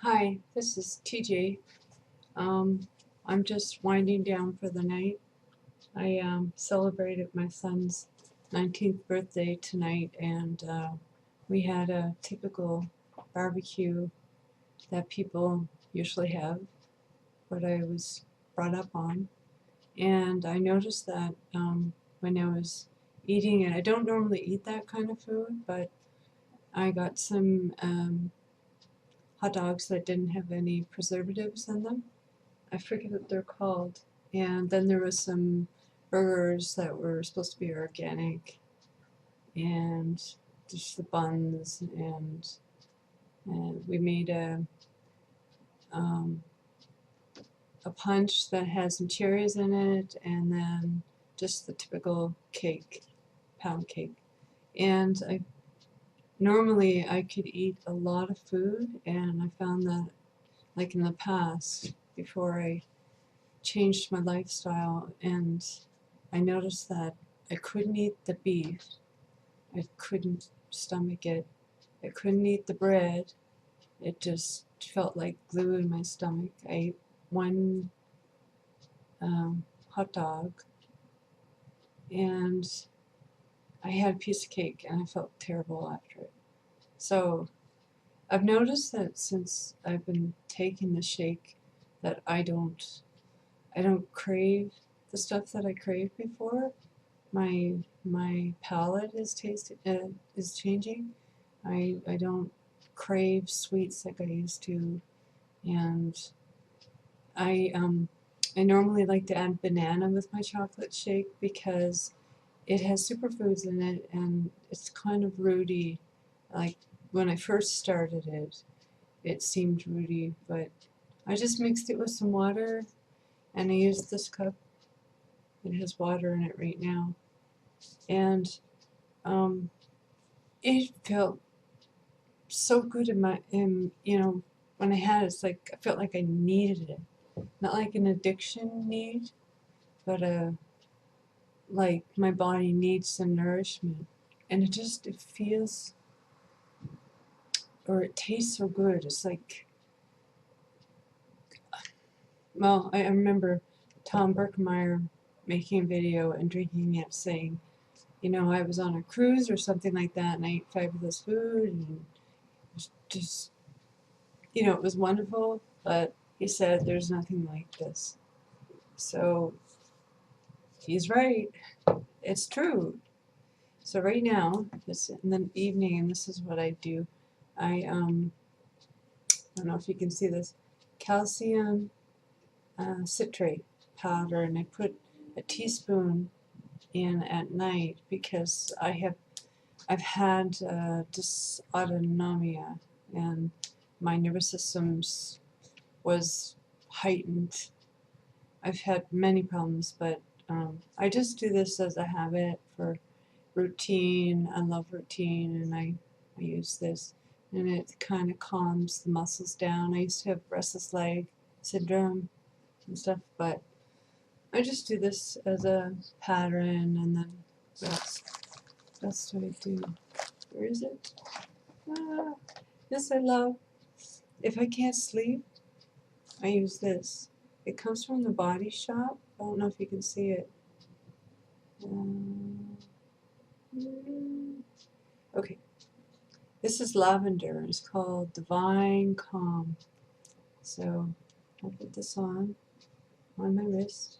Hi, this is TJ. I'm just winding down for the night. I celebrated my son's 19th birthday tonight, and we had a typical barbecue that people usually have, what I was brought up on. And I noticed that when I was eating it, I don't normally eat that kind of food, but I got some hot dogs that didn't have any preservatives in them. I forget what they're called. And then there was some burgers that were supposed to be organic, and just the buns, and we made um, a punch that had some cherries in it, and then just the typical cake, pound cake. And normally I could eat a lot of food, and I found that, like in the past, before I changed my lifestyle, and I noticed that I couldn't eat the beef. I couldn't stomach it. I couldn't eat the bread. It just felt like glue in my stomach. I ate one hot dog, and I had a piece of cake, and I felt terrible after it. So I've noticed that since I've been taking the shake, that I don't crave the stuff that I craved before. My palate is changing. I don't crave sweets like I used to, and I um I normally like to add banana with my chocolate shake because it has superfoods in it, and it's kind of rooty. Like when I first started it, it seemed rooty, but I just mixed it with some water, and I used this cup. It has water in it right now, and um, it felt so good when I had it. It's like I felt like I needed it, not like an addiction need, but like my body needs some nourishment, and it feels, or it tastes so good. It's like, well, I remember Tom Berkmeyer making a video and drinking it, saying, I was on a cruise or something like that, and I ate fabulous food, and it was just, it was wonderful, but he said there's nothing like this. So he's right. It's true. So right now, this in the evening, and this is what I do. I don't know if you can see this, calcium citrate powder, and I put a teaspoon in at night because I've had dysautonomia, and my nervous system's was heightened. I've had many problems, but I just do this as a habit for routine. I love routine, and I use this, and it kind of calms the muscles down. I used to have restless leg syndrome and stuff, but I just do this as a pattern, and then that's what I do. Where is it? Ah, this I love. If I can't sleep, I use this. It comes from the Body Shop. I don't know if you can see it. Okay. This is lavender. It's called Divine Calm. So I'll put this on my wrist,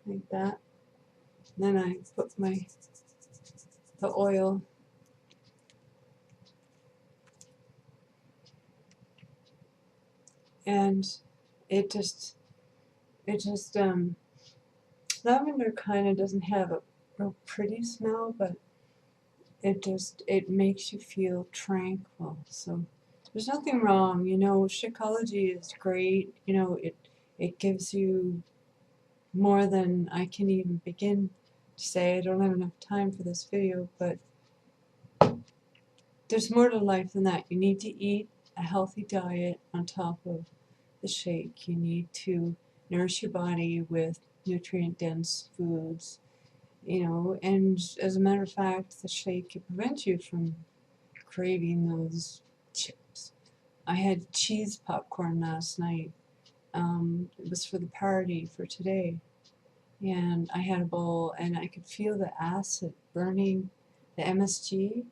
like that. And then I put the oil, and it just lavender kind of doesn't have a real pretty smell, but it makes you feel tranquil. So there's nothing wrong. Shakeology is great. It gives you more than I can even begin to say. I don't have enough time for this video, but there's more to life than that. You need to eat a healthy diet on top of the shake. You need to nourish your body with nutrient-dense foods, and as a matter of fact, the shake can prevent you from craving those chips. I had cheese popcorn last night. It was for the party for today. And I had a bowl and I could feel the acid burning the MSG,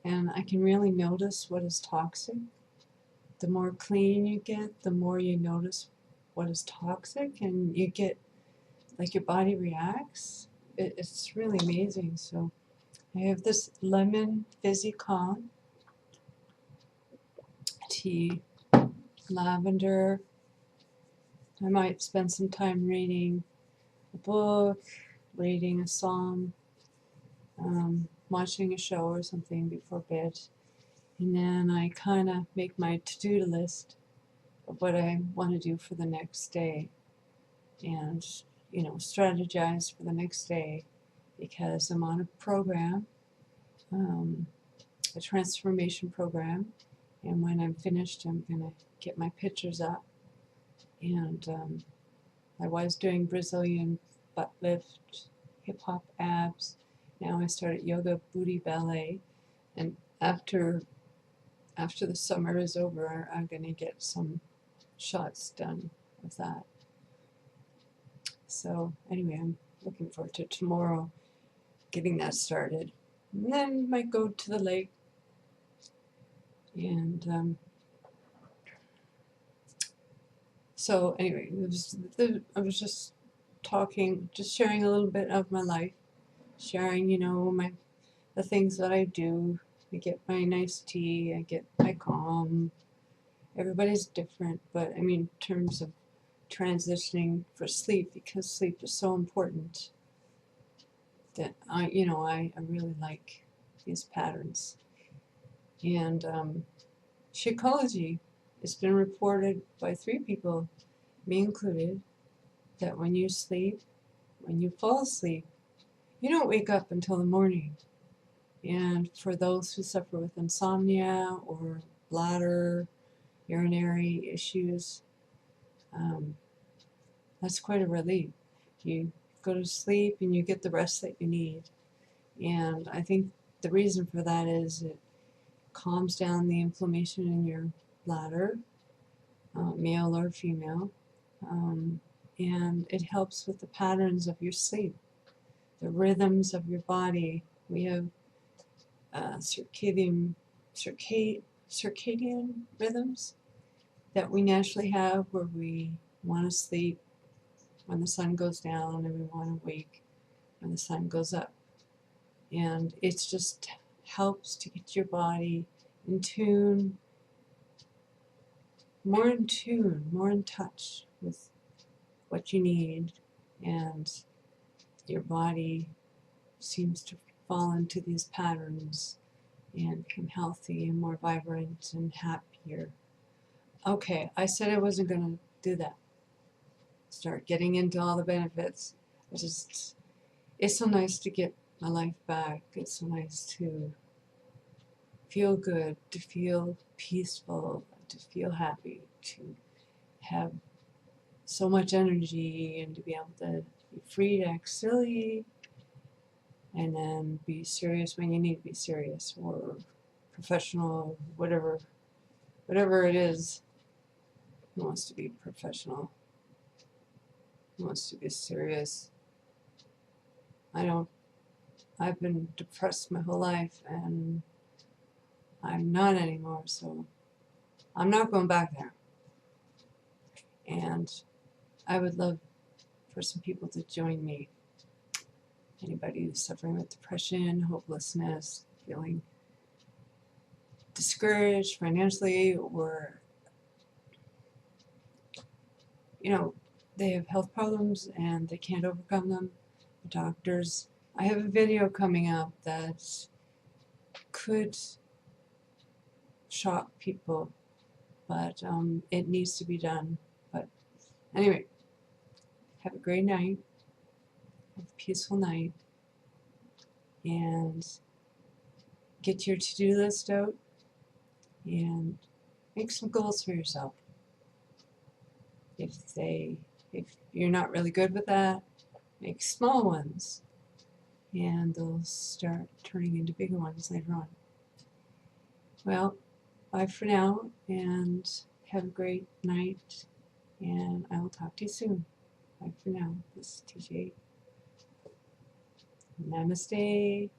and I can really notice what is toxic. The more clean you get, the more you notice what is toxic, and you get like your body reacts. It's really amazing. So I have this lemon fizzy calm tea, lavender. I might spend some time reading a book, reading a psalm, watching a show or something before bed. And then I kind of make my to-do list of what I want to do for the next day, and, strategize for the next day, because I'm on a program, a transformation program, and when I'm finished, I'm going to get my pictures up. And I was doing Brazilian butt lift, hip hop abs. Now I started yoga booty ballet, and after the summer is over, I'm going to get some shots done of that. So anyway, I'm looking forward to tomorrow getting that started. And then might go to the lake. And so anyway, I was just talking, just sharing a little bit of my life, sharing, the things that I do. I get my nice tea, I get my calm. Everybody's different, but I mean, in terms of transitioning for sleep, because sleep is so important, that I really like these patterns. And Shakeology, it's been reported by 3 people, me included, that when you fall asleep, you don't wake up until the morning. And for those who suffer with insomnia or bladder, urinary issues, that's quite a relief. You go to sleep and you get the rest that you need. And I think the reason for that is it calms down the inflammation in your bladder, male or female, and it helps with the patterns of your sleep, the rhythms of your body. We have circadian rhythms that we naturally have, where we want to sleep when the sun goes down, and we want to wake when the sun goes up. And it just helps to get your body in tune, more in touch with what you need, and your body seems to fall into these patterns and become healthy and more vibrant and happier. Okay, I said I wasn't going to do that. Start getting into all the benefits. It's so nice to get my life back. It's so nice to feel good, to feel peaceful, to feel happy, to have so much energy, and to be able to be free to act silly, and then be serious when you need to be serious, or professional, whatever it is. Who wants to be professional? Who wants to be serious? I don't. I've been depressed my whole life, and I'm not anymore, so I'm not going back there. And I would love for some people to join me. Anybody who's suffering with depression, hopelessness, feeling discouraged financially, or they have health problems and they can't overcome them. The doctors. I have a video coming up that could shock people, but it needs to be done. But anyway, have a great night, have a peaceful night, and get your to-do list out and make some goals for yourself. If you're not really good with that, make small ones, and they'll start turning into bigger ones later on. Well, bye for now, and have a great night, and I will talk to you soon. Bye for now. This is TJ. Namaste.